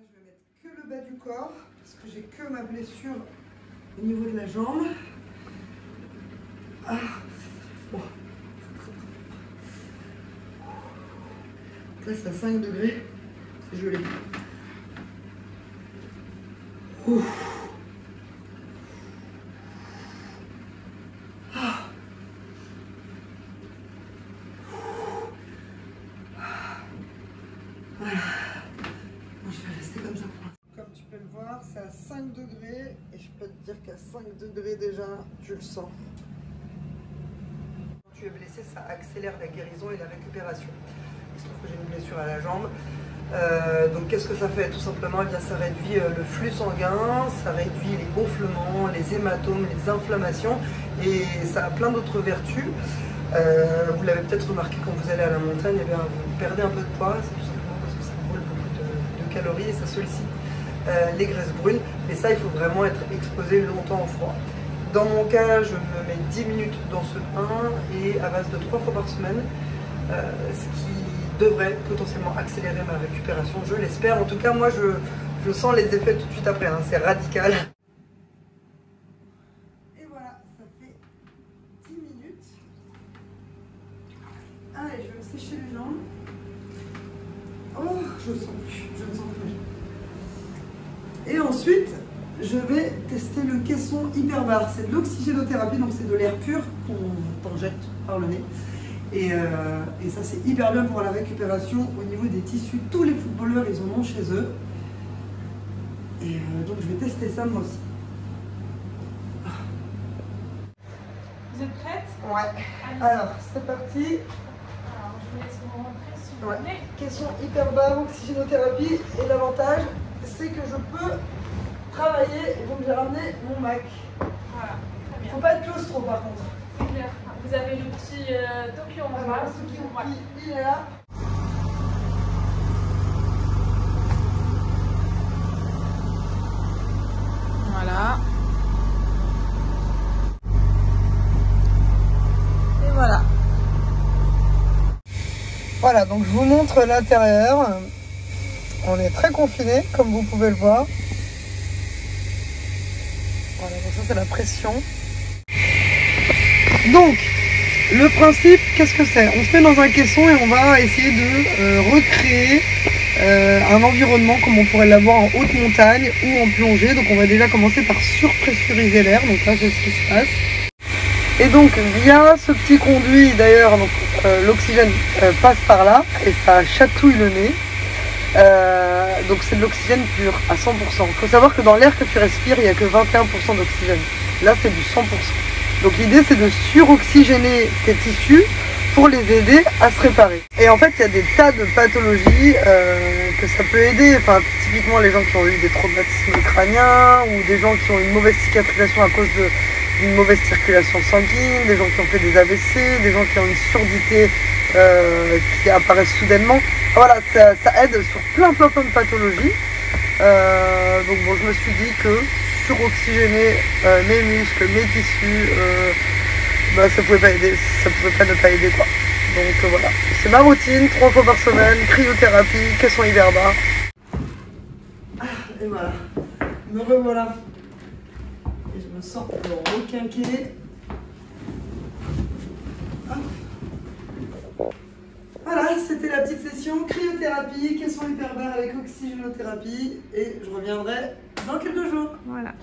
je vais mettre que le bas du corps parce que j'ai que ma blessure au niveau de la jambe. Ah. Bon. Là c'est à 5 degrés, c'est gelé. Ouf. Ah. Voilà. Bon, je vais rester comme ça pour l'instant. Comme tu peux le voir, c'est à 5 degrés et je peux te dire qu'à 5 degrés déjà, tu le sens. Quand tu es blessé, ça accélère la guérison et la récupération. Il se trouve que j'ai une blessure à la jambe. Donc qu'est-ce que ça fait? Tout simplement, eh bien, ça réduit le flux sanguin, ça réduit les gonflements, les hématomes, les inflammations et ça a plein d'autres vertus. Vous l'avez peut-être remarqué quand vous allez à la montagne, eh bien, vous perdez un peu de poids, c'est tout simplement parce que ça brûle beaucoup de calories et ça sollicite les graisses brunes. Mais ça, il faut vraiment être exposé longtemps au froid. Dans mon cas, je me mets 10 minutes dans ce bain et à base de 3 fois par semaine, ce qui devrait potentiellement accélérer ma récupération, je l'espère. En tout cas, moi, je sens les effets tout de suite après, hein. C'est radical. Et voilà, ça fait 10 minutes. Allez, je vais me sécher les jambes. Oh, je ne sens plus, je ne sens plus. Et ensuite, je vais tester le caisson hyperbare. C'est de l'oxygénothérapie, donc c'est de l'air pur qu'on t'injecte par le nez. Et ça, c'est hyper bien pour la récupération au niveau des tissus. Tous les footballeurs, ils en ont chez eux. Et donc, je vais tester ça moi aussi. Vous êtes prête? Ouais. Alors, c'est parti. Alors, je vous laisse vous rentrer si vous voulez. Caisson hyperbare, oxygénothérapie. Et l'avantage, c'est que je peux travailler. Et donc, j'ai ramené mon Mac. Voilà, très Il bien. ne faut pas être claustro, par contre. C'est clair. Vous avez le petit toki en bas. Il est là. Voilà. Et voilà. Voilà, donc je vous montre l'intérieur. On est très confiné, comme vous pouvez le voir. Voilà, donc ça c'est la pression. Donc, le principe, qu'est-ce que c'est? On se met dans un caisson et on va essayer de recréer un environnement comme on pourrait l'avoir en haute montagne ou en plongée. Donc on va déjà commencer par surpressuriser l'air. Donc là, c'est ce qui se passe. Et donc, via ce petit conduit, d'ailleurs, l'oxygène passe par là et ça chatouille le nez. Donc c'est de l'oxygène pur à 100%. Il faut savoir que dans l'air que tu respires, il n'y a que 21% d'oxygène. Là, c'est du 100%. Donc l'idée, c'est de suroxygéner tes tissus pour les aider à se réparer. Et en fait, il y a des tas de pathologies que ça peut aider. Enfin, typiquement, les gens qui ont eu des traumatismes crâniens ou des gens qui ont une mauvaise cicatrisation à cause d'une mauvaise circulation sanguine, des gens qui ont fait des AVC, des gens qui ont une surdité qui apparaissent soudainement. Voilà, ça aide sur plein de pathologies. Donc bon, je me suis dit que suroxygéner mes muscles, mes tissus, ça pouvait pas aider, ça pouvait pas ne pas aider quoi. Donc voilà, c'est ma routine, 3 fois par semaine, cryothérapie, caisson hyperbare. Et voilà, me revoilà. Et je me sens requinquée. Voilà, c'était la petite session cryothérapie, caisson hyperbare avec oxygénothérapie et je reviendrai dans quelques jours. Voilà.